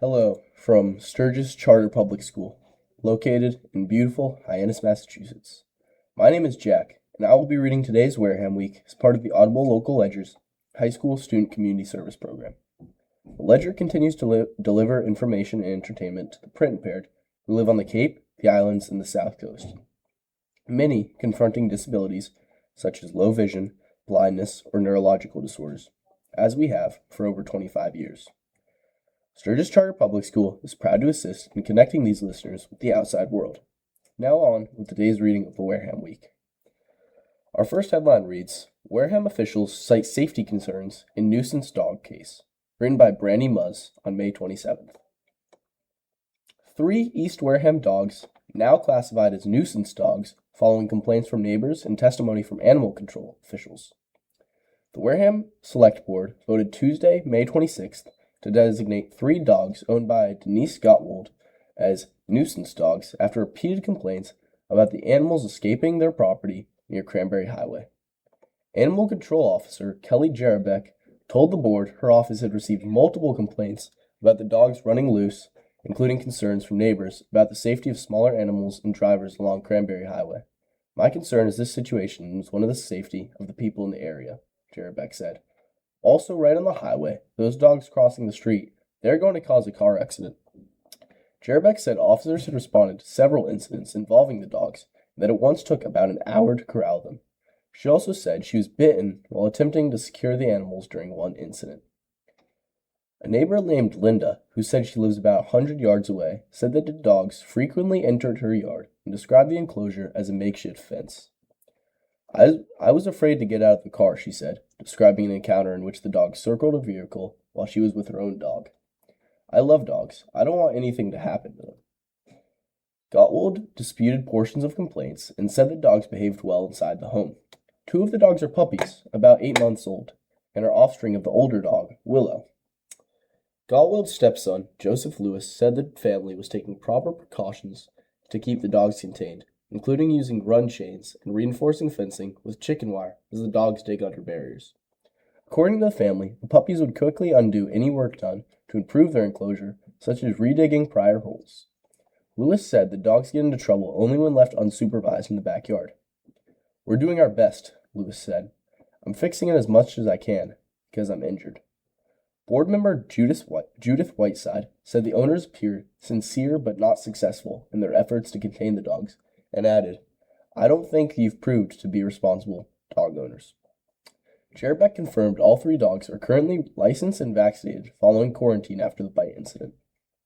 Hello from Sturgis Charter Public School, located in beautiful Hyannis, Massachusetts. My name is Jack, and I will be reading today's Wareham Week as part of the Audible Local Ledger's High School Student Community Service Program. The Ledger continues to deliver information and entertainment to the print-impaired who live on the Cape, the Islands, and the South Coast. Many confronting disabilities such as low vision, blindness, or neurological disorders, as we have for over 25 years. Sturgis Charter Public School is proud to assist in connecting these listeners with the outside world. Now on with today's reading of the Wareham Week. Our first headline reads, Wareham officials cite safety concerns in nuisance dog case, written by Brandy Muzz on May 27th. 3 East Wareham dogs, now classified as nuisance dogs, following complaints from neighbors and testimony from animal control officials. The Wareham Select Board voted Tuesday, May 26th, to designate 3 dogs owned by Denise Gottwald as nuisance dogs after repeated complaints about the animals escaping their property near Cranberry Highway. Animal Control Officer Kelly Jarabek told the board her office had received multiple complaints about the dogs running loose, including concerns from neighbors about the safety of smaller animals and drivers along Cranberry Highway. My concern is this situation is one of the safety of the people in the area, Jarabek said. Also, right on the highway, those dogs crossing the street, they're going to cause a car accident. Jarabek said officers had responded to several incidents involving the dogs, and that it once took about an hour to corral them. She also said she was bitten while attempting to secure the animals during one incident. A neighbor named Linda, who said she lives about 100 yards away, said that the dogs frequently entered her yard and described the enclosure as a makeshift fence. I was afraid to get out of the car, she said, describing an encounter in which the dog circled a vehicle while she was with her own dog. I love dogs. I don't want anything to happen to them. Gottwald disputed portions of complaints and said the dogs behaved well inside the home. 2 of the dogs are puppies, about 8 months old, and are offspring of the older dog, Willow. Gottwald's stepson, Joseph Lewis, said the family was taking proper precautions to keep the dogs contained, including using run chains and reinforcing fencing with chicken wire as the dogs dig under barriers. According to the family, the puppies would quickly undo any work done to improve their enclosure, such as redigging prior holes. Lewis said the dogs get into trouble only when left unsupervised in the backyard. We're doing our best, Lewis said. I'm fixing it as much as I can, because I'm injured. Board member Judith Whiteside said the owners appeared sincere but not successful in their efforts to contain the dogs, and added, I don't think you've proved to be responsible dog owners. Jarabek confirmed all 3 dogs are currently licensed and vaccinated following quarantine after the bite incident.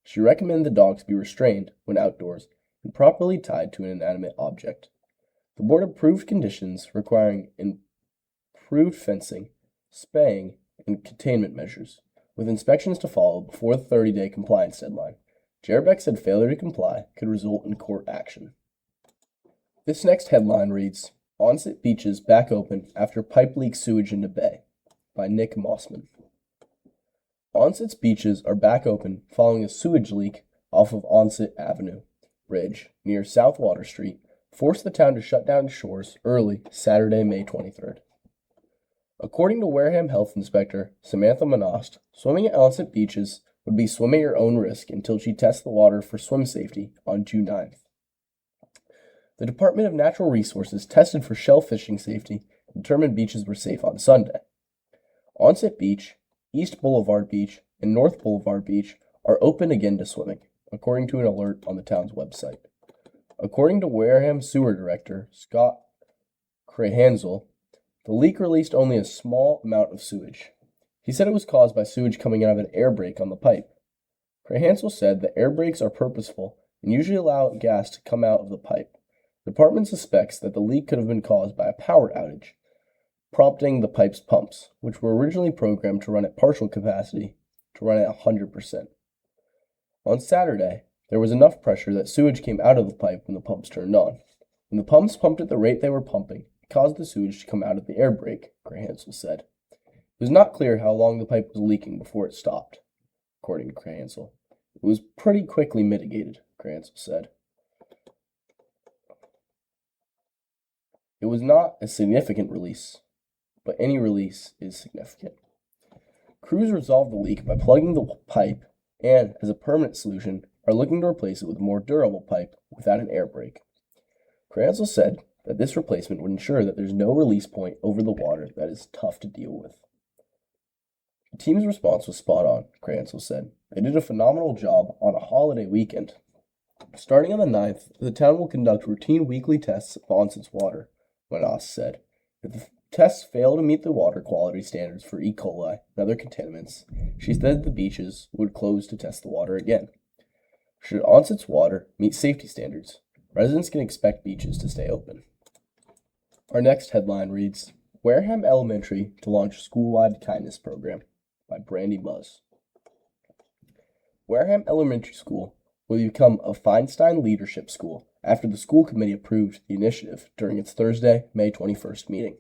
She recommended the dogs be restrained when outdoors and properly tied to an inanimate object. The board approved conditions requiring improved fencing, spaying, and containment measures, with inspections to follow before the 30-day compliance deadline. Jarabek said failure to comply could result in court action. This next headline reads, Onset Beaches back open after pipe leaks sewage into bay, by Nick Mossman. Onset's beaches are back open following a sewage leak off of Onset Avenue Bridge near South Water Street forced the town to shut down shores early Saturday, May 23rd. According to Wareham Health Inspector Samantha Manost, swimming at Onset beaches would be swim at your own risk until she tests the water for swim safety on June 9th. The Department of Natural Resources tested for shellfishing safety and determined beaches were safe on Sunday. Onset Beach, East Boulevard Beach, and North Boulevard Beach are open again to swimming, according to an alert on the town's website. According to Wareham Sewer Director Scott Crahansel, the leak released only a small amount of sewage. He said it was caused by sewage coming out of an air brake on the pipe. Crahansel said the air brakes are purposeful and usually allow gas to come out of the pipe. The department suspects that the leak could have been caused by a power outage, prompting the pipe's pumps, which were originally programmed to run at partial capacity, to run at 100%. On Saturday, there was enough pressure that sewage came out of the pipe when the pumps turned on. When the pumps pumped at the rate they were pumping, it caused the sewage to come out of the air brake, Crahansel said. It was not clear how long the pipe was leaking before it stopped, according to Crahansel. It was pretty quickly mitigated, Crahansel said. It was not a significant release, but any release is significant. Crews resolved the leak by plugging the pipe and, as a permanent solution, are looking to replace it with a more durable pipe without an air brake. Cransell said that this replacement would ensure that there's no release point over the water that is tough to deal with. The team's response was spot on, Cransell said. They did a phenomenal job on a holiday weekend. Starting on the 9th, the town will conduct routine weekly tests of Onsit's water, Manas said. If the tests fail to meet the water quality standards for E. coli and other contaminants, she said the beaches would close to test the water again. Should Onsit's water meet safety standards, residents can expect beaches to stay open. Our next headline reads, Wareham Elementary to launch school-wide kindness program by Brandy Muzz. Wareham Elementary School will become a Feinstein Leadership School after the school committee approved the initiative during its Thursday, May 21st meeting.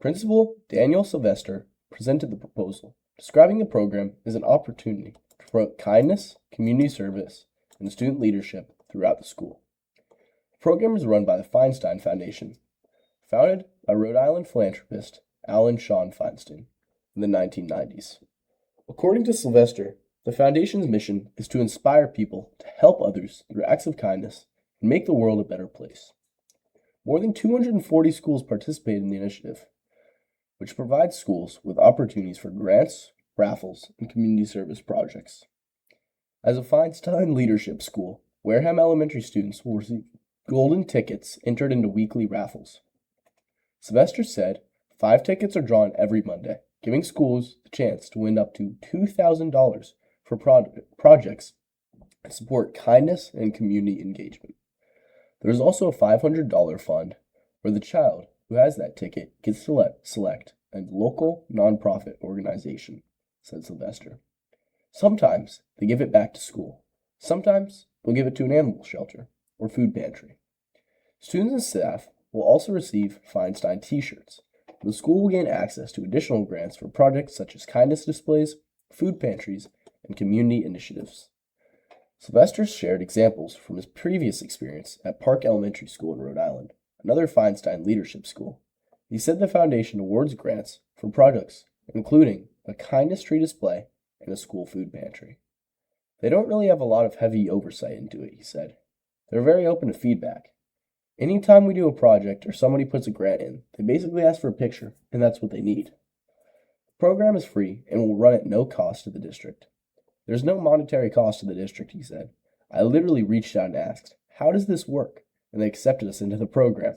Principal Daniel Sylvester presented the proposal, describing the program as an opportunity to promote kindness, community service, and student leadership throughout the school. The program is run by the Feinstein Foundation, founded by Rhode Island philanthropist Alan Sean Feinstein in the 1990s. According to Sylvester, the Foundation's mission is to inspire people to help others through acts of kindness and make the world a better place. More than 240 schools participate in the initiative, which provides schools with opportunities for grants, raffles, and community service projects. As a Feinstein Leadership School, Wareham Elementary students will receive golden tickets entered into weekly raffles. Sylvester said 5 tickets are drawn every Monday, giving schools the chance to win up to $2,000 for projects that support kindness and community engagement. There is also a $500 fund where the child who has that ticket gets to select a local nonprofit organization, said Sylvester. Sometimes they give it back to school. Sometimes they'll give it to an animal shelter or food pantry. Students and staff will also receive Feinstein t-shirts. The school will gain access to additional grants for projects such as kindness displays, food pantries, and community initiatives. Sylvester shared examples from his previous experience at Park Elementary School in Rhode Island, another Feinstein Leadership School. He said the foundation awards grants for projects including a kindness tree display and a school food pantry. They don't really have a lot of heavy oversight into it, he said. They're very open to feedback. Anytime we do a project or somebody puts a grant in, they basically ask for a picture, and that's what they need. The program is free and will run at no cost to the district. There's no monetary cost to the district, he said. I literally reached out and asked, how does this work? And they accepted us into the program.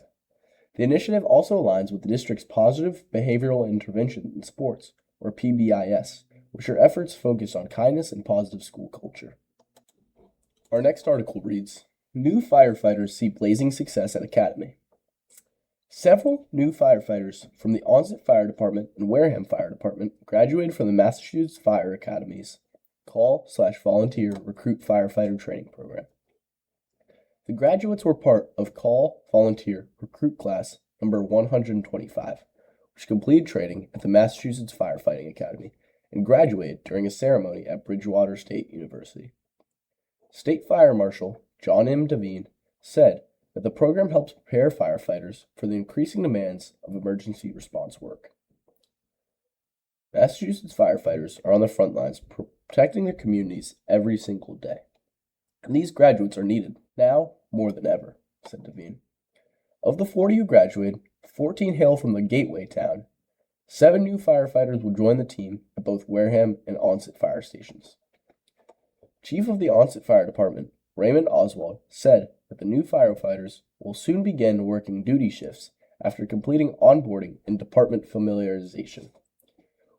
The initiative also aligns with the district's Positive Behavioral Intervention in Sports, or PBIS, which are efforts focused on kindness and positive school culture. Our next article reads, New firefighters see blazing success at Academy. Several new firefighters from the Onset Fire Department and Wareham Fire Department graduated from the Massachusetts Fire Academy's Call/Volunteer Recruit Firefighter Training Program. The graduates were part of Call Volunteer Recruit Class number 125, which completed training at the Massachusetts Firefighting Academy and graduated during a ceremony at Bridgewater State University. State Fire Marshal John M. Devine said that the program helps prepare firefighters for the increasing demands of emergency response work. Massachusetts firefighters are on the front lines protecting their communities every single day. And these graduates are needed now more than ever, said Devine. Of the 40 who graduated, 14 hail from the gateway town. 7 new firefighters will join the team at both Wareham and Onset fire stations. Chief of the Onset Fire Department, Raymond Oswald, said that the new firefighters will soon begin working duty shifts after completing onboarding and department familiarization.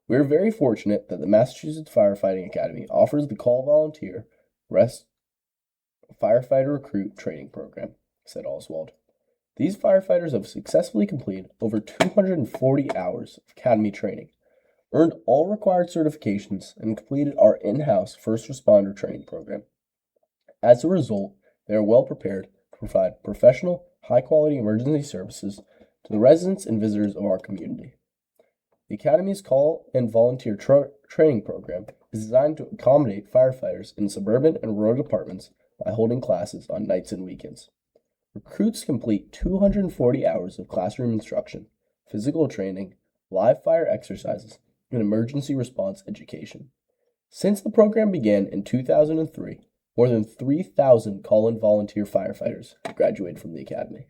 We are very fortunate that the Massachusetts Firefighting Academy offers the Call Volunteer Firefighter Recruit Training Program, said Oswald. These firefighters have successfully completed over 240 hours of academy training, earned all required certifications, and completed our in-house first responder training program. As a result, they are well prepared to provide professional, high-quality emergency services to the residents and visitors of our community. The Academy's Call and Volunteer Training Program is designed to accommodate firefighters in suburban and rural departments by holding classes on nights and weekends. Recruits complete 240 hours of classroom instruction, physical training, live fire exercises, and emergency response education. Since the program began in 2003, more than 3,000 call-in volunteer firefighters have graduated from the academy.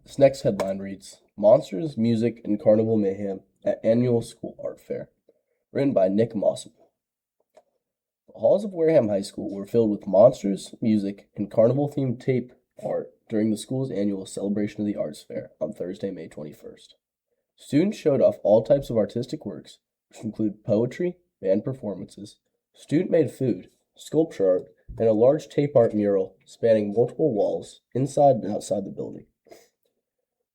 This next headline reads, Monsters, Music, and Carnival Mayhem at Annual School Art Fair, written by Nick Mossam. The halls of Wareham High School were filled with monsters, music, and carnival-themed tape art during the school's annual Celebration of the Arts Fair on Thursday, May 21st. Students showed off all types of artistic works, which include poetry, band performances, student-made food, sculpture art, and a large tape art mural spanning multiple walls inside and outside the building.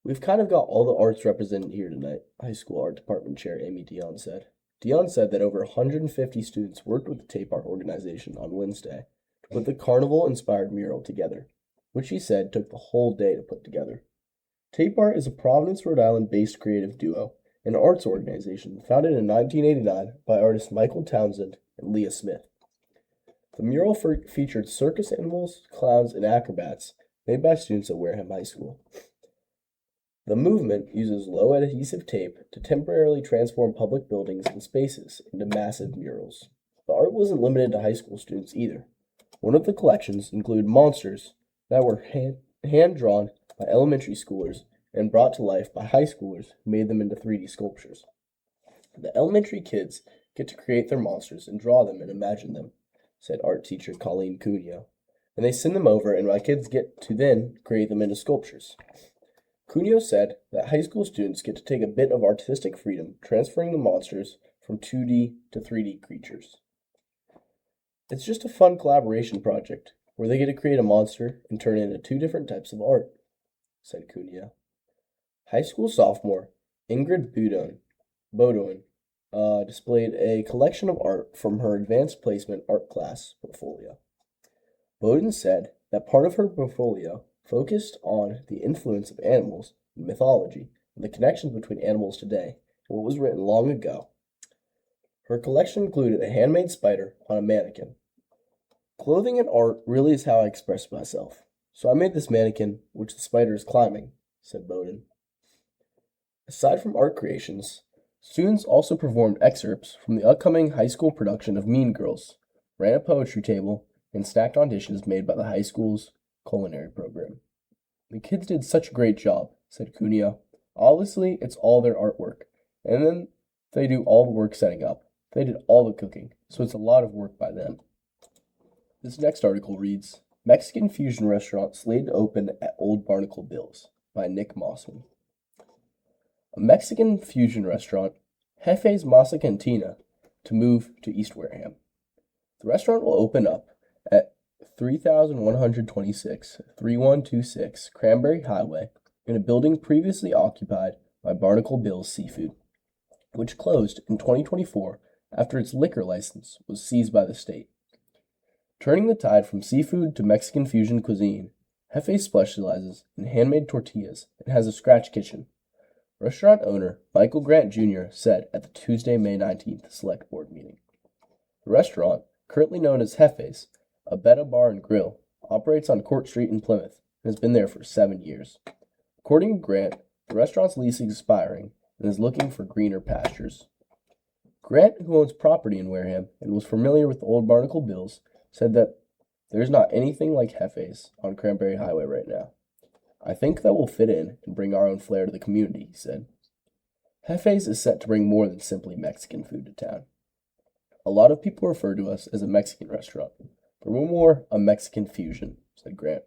We've kind of got all the arts represented here tonight, High School Art Department Chair Amy Dion said. Dion said that over 150 students worked with the tape art organization on Wednesday to put the carnival-inspired mural together, which she said took the whole day to put together. Tape Art is a Providence, Rhode Island-based creative duo, an arts organization founded in 1989 by artists Michael Townsend and Leah Smith. The mural featured circus animals, clowns, and acrobats made by students at Wareham High School. The movement uses low-adhesive tape to temporarily transform public buildings and spaces into massive murals. The art wasn't limited to high school students either. One of the collections included monsters that were hand-drawn by elementary schoolers and brought to life by high schoolers who made them into 3D sculptures. The elementary kids get to create their monsters and draw them and imagine them, said art teacher Colleen Cuneo. And they send them over and my kids get to then create them into sculptures. Cuneo said that high school students get to take a bit of artistic freedom, transferring the monsters from 2D to 3D creatures. It's just a fun collaboration project where they get to create a monster and turn it into 2 different types of art, said Cuneo. High school sophomore Ingrid Bodon displayed a collection of art from her advanced placement art class portfolio. Bodon said that part of her portfolio focused on the influence of animals in mythology and the connections between animals today and what was written long ago. Her collection included a handmade spider on a mannequin. Clothing and art really is how I express myself, so I made this mannequin which the spider is climbing, said Bodon. Aside from art creations, students also performed excerpts from the upcoming high school production of Mean Girls, ran a poetry table, and snacked on dishes made by the high school's culinary program. The kids did such a great job, said Cuneo. Obviously, it's all their artwork, and then they do all the work setting up. They did all the cooking, so it's a lot of work by them. This next article reads, Mexican Fusion Restaurant slated to open at Old Barnacle Bills, by Nick Mossman. A Mexican fusion restaurant, Jefe's Masa Cantina, to move to East Wareham. The restaurant will open up at 3126 Cranberry Highway in a building previously occupied by Barnacle Bill's Seafood, which closed in 2024 after its liquor license was seized by the state. Turning the tide from seafood to Mexican fusion cuisine, Jefe specializes in handmade tortillas and has a scratch kitchen. Restaurant owner Michael Grant Jr. said at the Tuesday, May 19th Select Board meeting. The restaurant, currently known as Jefe's, a Betta Bar and Grill, operates on Court Street in Plymouth and has been there for 7 years. According to Grant, the restaurant's lease is expiring and is looking for greener pastures. Grant, who owns property in Wareham and was familiar with the Old Barnacle Bills, said that there's not anything like Jefe's on Cranberry Highway right now. I think that will fit in and bring our own flair to the community, he said. Jefe's is set to bring more than simply Mexican food to town. A lot of people refer to us as a Mexican restaurant, but we're more a Mexican fusion, said Grant.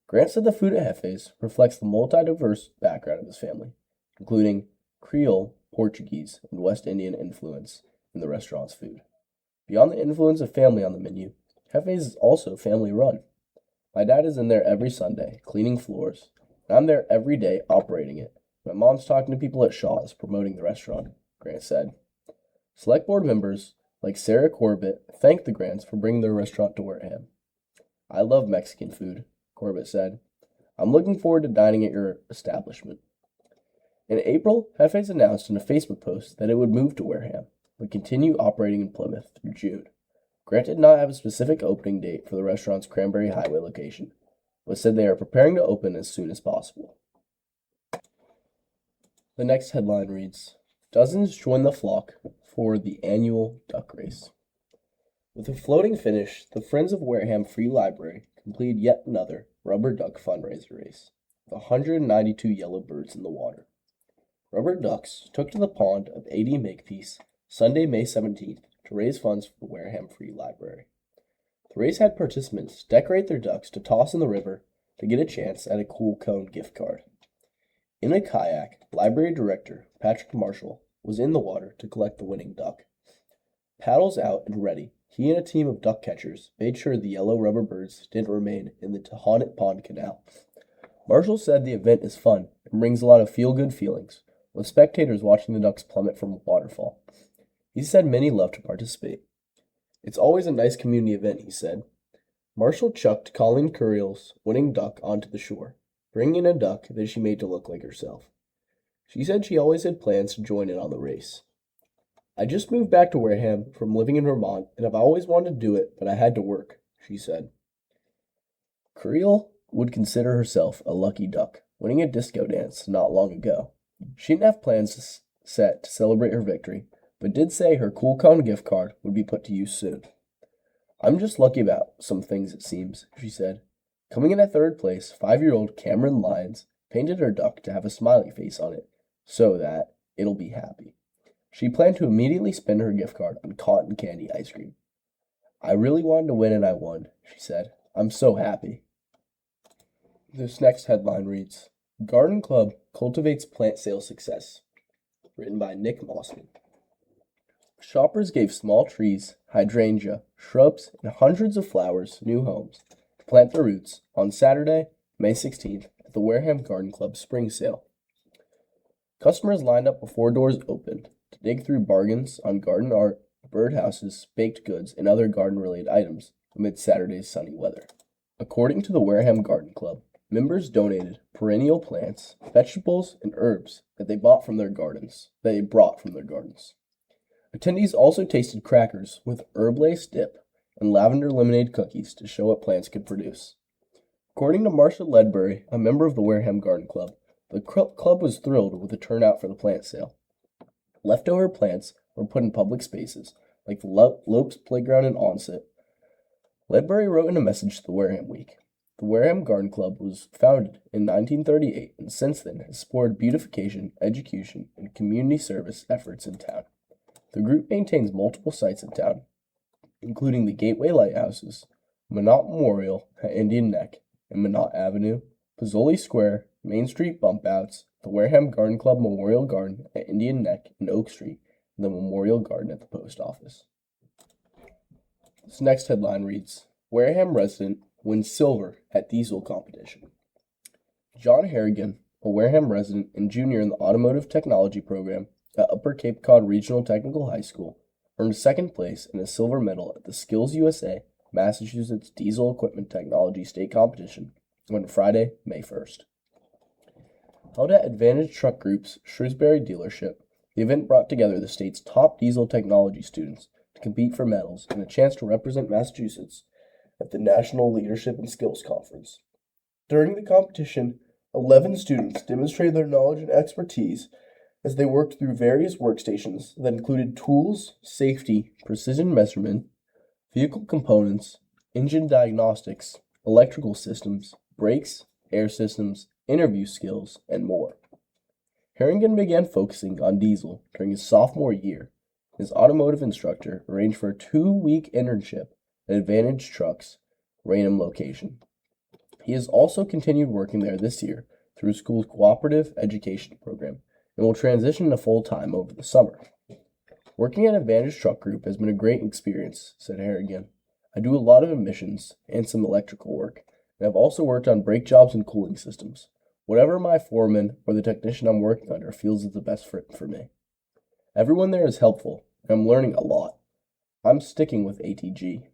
Grant said the food at Jefe's reflects the multi-diverse background of his family, including Creole, Portuguese, and West Indian influence in the restaurant's food. Beyond the influence of family on the menu, Jefe's is also family-run. My dad is in there every Sunday, cleaning floors, and I'm there every day operating it. My mom's talking to people at Shaw's promoting the restaurant, Grant said. Select Board members, like Sarah Corbett, thanked the Grants for bringing their restaurant to Wareham. I love Mexican food, Corbett said. I'm looking forward to dining at your establishment. In April, Jefe's announced in a Facebook post that it would move to Wareham, but continue operating in Plymouth through June. Grant did not have a specific opening date for the restaurant's Cranberry Highway location, but said they are preparing to open as soon as possible. The next headline reads, Dozens joined the flock for the annual duck race. With a floating finish, the Friends of Wareham Free Library completed yet another rubber duck fundraiser race, with 192 yellow birds in the water. Rubber ducks took to the pond of A.D. Makepeace Sunday, May 17th to raise funds for the Wareham Free Library. The race had participants decorate their ducks to toss in the river to get a chance at a cool cone gift card. In a kayak, library director Patrick Marshall was in the water to collect the winning duck. Paddles out and ready, he and a team of duck catchers made sure the yellow rubber birds didn't remain in the haunted pond canal. Marshall said the event is fun and brings a lot of feel-good feelings, with spectators watching the ducks plummet from a waterfall. He said many love to participate. It's always a nice community event, he said. Marshall chucked Colleen Curiel's winning duck onto the shore, bringing in a duck that she made to look like herself. She said she always had plans to join in on the race. I just moved back to Wareham from living in Vermont, and I've always wanted to do it, but I had to work, she said. Curiel would consider herself a lucky duck, winning a disco dance not long ago. She didn't have plans set to celebrate her victory, but did say her cool cone gift card would be put to use soon. I'm just lucky about some things, it seems, she said. Coming in at third place, 5-year-old Cameron Lyons painted her duck to have a smiley face on it, so that it'll be happy. She planned to immediately spend her gift card on cotton candy ice cream. I really wanted to win and I won, she said. I'm so happy. This next headline reads, Garden Club cultivates plant sale success. Written by Nick Mossman. Shoppers gave small trees, hydrangea, shrubs, and hundreds of flowers new homes to plant their roots on Saturday, May 16th at the Wareham Garden Club Spring Sale. Customers lined up before doors opened to dig through bargains on garden art, birdhouses, baked goods, and other garden-related items amid Saturday's sunny weather. According to the Wareham Garden Club, members donated perennial plants, vegetables, and herbs that they brought from their gardens. Attendees also tasted crackers with herb-laced dip and lavender lemonade cookies to show what plants could produce. According to Marcia Ledbury, a member of the Wareham Garden Club, the club was thrilled with the turnout for the plant sale. Leftover plants were put in public spaces, like the Lopes Playground in Onset. Ledbury wrote in a message to the Wareham Week. The Wareham Garden Club was founded in 1938 and since then has supported beautification, education, and community service efforts in town. The group maintains multiple sites in town, including the Gateway Lighthouses, Minot Memorial at Indian Neck and Minot Avenue, Pizzoli Square, Main Street Bump Outs, the Wareham Garden Club Memorial Garden at Indian Neck and Oak Street, and the Memorial Garden at the post office. This next headline reads, Wareham resident wins silver at diesel competition. John Harrigan, a Wareham resident and junior in the automotive technology program at Upper Cape Cod Regional Technical High School, earned second place and a silver medal at the Skills USA Massachusetts Diesel Equipment Technology State Competition on Friday, May 1st. Held at Advantage Truck Group's Shrewsbury dealership, the event brought together the state's top diesel technology students to compete for medals and a chance to represent Massachusetts at the National Leadership and Skills Conference. During the competition, 11 students demonstrated their knowledge and expertise as they worked through various workstations that included tools, safety, precision measurement, vehicle components, engine diagnostics, electrical systems, brakes, air systems, interview skills, and more. Harrigan began focusing on diesel during his sophomore year. His automotive instructor arranged for a 2-week internship at Advantage Trucks' Raynham location. He has also continued working there this year through his school's cooperative education program and will transition to full-time over the summer. Working at Advantage Truck Group has been a great experience, said Harrigan. I do a lot of emissions and some electrical work, and I've also worked on brake jobs and cooling systems. Whatever my foreman or the technician I'm working under feels is the best fit for me. Everyone there is helpful, and I'm learning a lot. I'm sticking with ATG.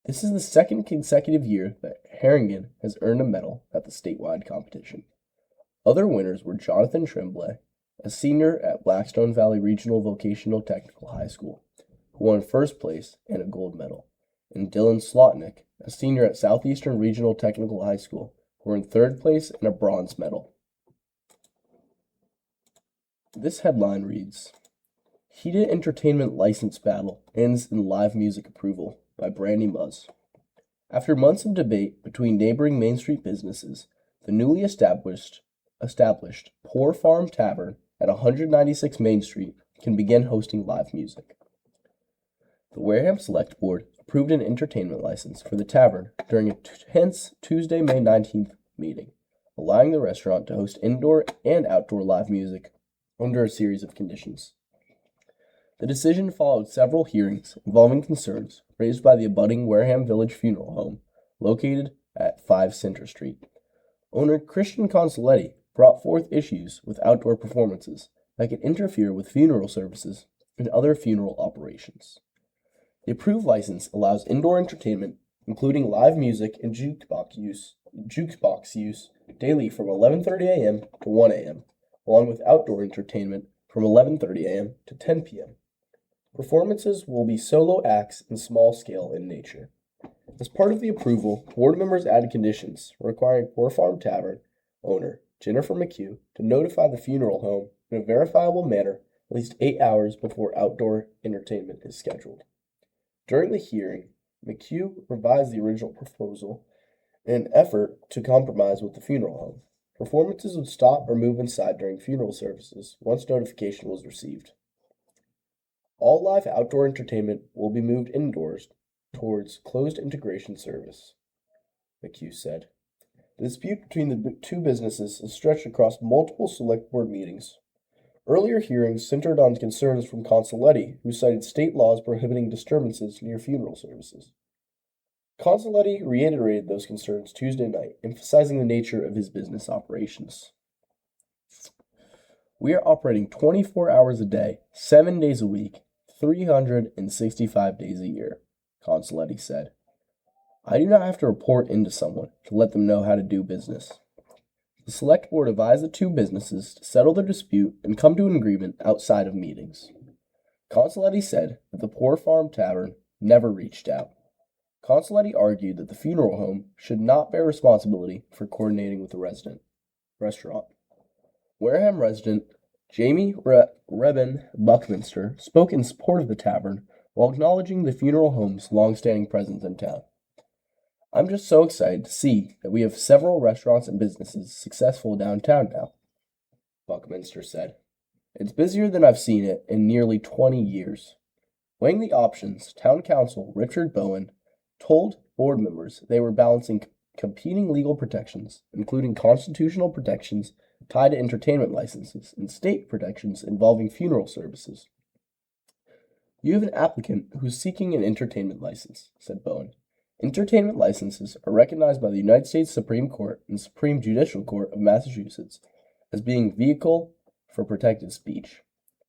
This is the second consecutive year that Harrigan has earned a medal at the statewide competition. Other winners were Jonathan Tremblay, a senior at Blackstone Valley Regional Vocational Technical High School, who won first place and a gold medal, and Dylan Slotnick, a senior at Southeastern Regional Technical High School, who earned third place and a bronze medal. This headline reads, Heated Entertainment License Battle Ends in Live Music Approval by Brandy Muzz. After months of debate between neighboring Main Street businesses, the newly established Poor Farm Tavern at 196 Main Street can begin hosting live music. The Wareham Select Board approved an entertainment license for the tavern during a tense Tuesday, May 19th meeting, allowing the restaurant to host indoor and outdoor live music under a series of conditions. The decision followed several hearings involving concerns raised by the abutting Wareham Village Funeral Home, located at 5 Center Street. Owner Christian Consoletti brought forth issues with outdoor performances that could interfere with funeral services and other funeral operations. The approved license allows indoor entertainment, including live music and jukebox use daily from 11:30 a.m. to 1 a.m., along with outdoor entertainment from 11:30 a.m. to 10 p.m. Performances will be solo acts and small scale in nature. As part of the approval, board members added conditions requiring Poor Farm Tavern owner Jennifer McHugh to notify the funeral home in a verifiable manner at least 8 hours before outdoor entertainment is scheduled. During the hearing, McHugh revised the original proposal in an effort to compromise with the funeral home. Performances would stop or move inside during funeral services once notification was received. All live outdoor entertainment will be moved indoors towards closed integration service, McHugh said. The dispute between the two businesses has stretched across multiple select board meetings. Earlier hearings centered on concerns from Consoletti, who cited state laws prohibiting disturbances near funeral services. Consoletti reiterated those concerns Tuesday night, emphasizing the nature of his business operations. We are operating 24 hours a day, 7 days a week, 365 days a year, Consoletti said. I do not have to report into someone to let them know how to do business. The Select Board advised the two businesses to settle their dispute and come to an agreement outside of meetings. Consoletti said that the Poor Farm Tavern never reached out. Consoletti argued that the funeral home should not bear responsibility for coordinating with the restaurant. Wareham resident Jamie Reben Buckminster spoke in support of the tavern while acknowledging the funeral home's long-standing presence in town. I'm just so excited to see that we have several restaurants and businesses successful downtown now, Buckminster said. It's busier than I've seen it in nearly 20 years. Weighing the options, Town Council Richard Bowen told board members they were balancing competing legal protections, including constitutional protections tied to entertainment licenses and state protections involving funeral services. You have an applicant who's seeking an entertainment license, said Bowen. Entertainment licenses are recognized by the United States Supreme Court and Supreme Judicial Court of Massachusetts as being vehicle for protected speech.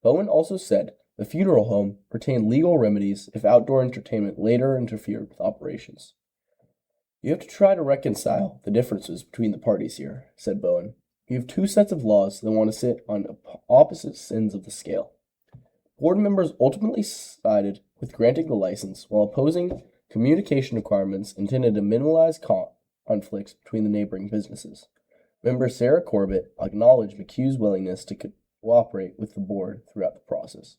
Bowen also said the funeral home retained legal remedies if outdoor entertainment later interfered with operations. You have to try to reconcile the differences between the parties here, said Bowen. You have two sets of laws that want to sit on opposite ends of the scale. Board members ultimately sided with granting the license while opposing communication requirements intended to minimize conflicts between the neighboring businesses. Member Sarah Corbett acknowledged McHugh's willingness to cooperate with the board throughout the process.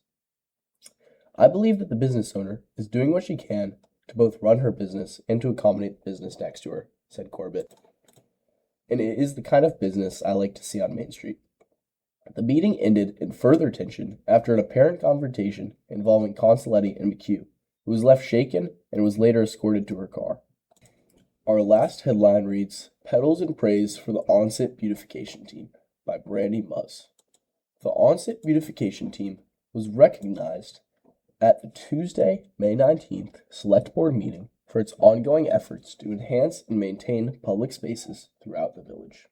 I believe that the business owner is doing what she can to both run her business and to accommodate the business next to her, said Corbett. And it is the kind of business I like to see on Main Street. The meeting ended in further tension after an apparent confrontation involving Consoletti and McHugh, who was left shaken and was later escorted to her car. Our last headline reads, Petals and Praise for the Onset Beautification Team by Brandy Muzz. The Onset Beautification Team was recognized at the Tuesday, May 19th Select Board meeting for its ongoing efforts to enhance and maintain public spaces throughout the village.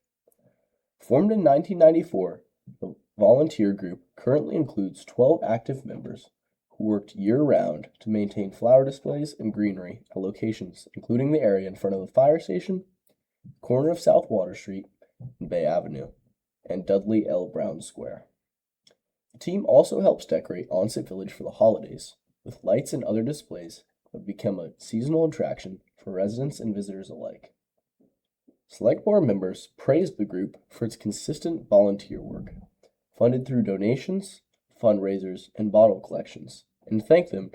Formed in 1994, the volunteer group currently includes 12 active members who worked year-round to maintain flower displays and greenery at locations including the area in front of the fire station, corner of South Water Street and Bay Avenue, and Dudley L. Brown Square. The team also helps decorate Onset Village for the holidays, with lights and other displays that have become a seasonal attraction for residents and visitors alike. Select Board members praised the group for its consistent volunteer work. funded through donations, fundraisers, and bottle collections, and thank them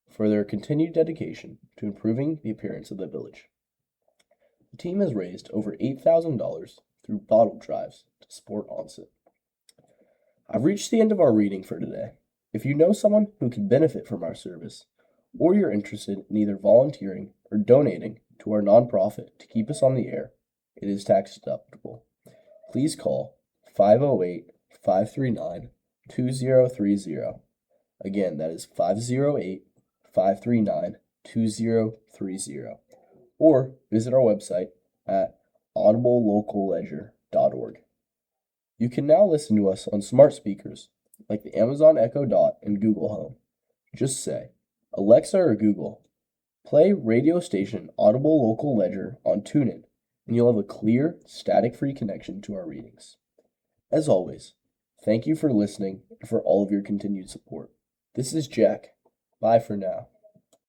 for their continued dedication to improving the appearance of the village. The team has raised over $8,000 through bottle drives to support Onset. I've reached the end of our reading for today. If you know someone who could benefit from our service, or you're interested in either volunteering or donating to our nonprofit to keep us on the air, it is tax deductible. Please call 508-539-2030. Again, that is 508-539-2030. Or visit our website at audiblelocalledger.org. You can now listen to us on smart speakers like the Amazon Echo Dot and Google Home. Just say, Alexa or Google, play radio station Audible Local Ledger on TuneIn, and you'll have a clear, static-free connection to our readings. As always, thank you for listening and for all of your continued support. This is Jack. Bye for now.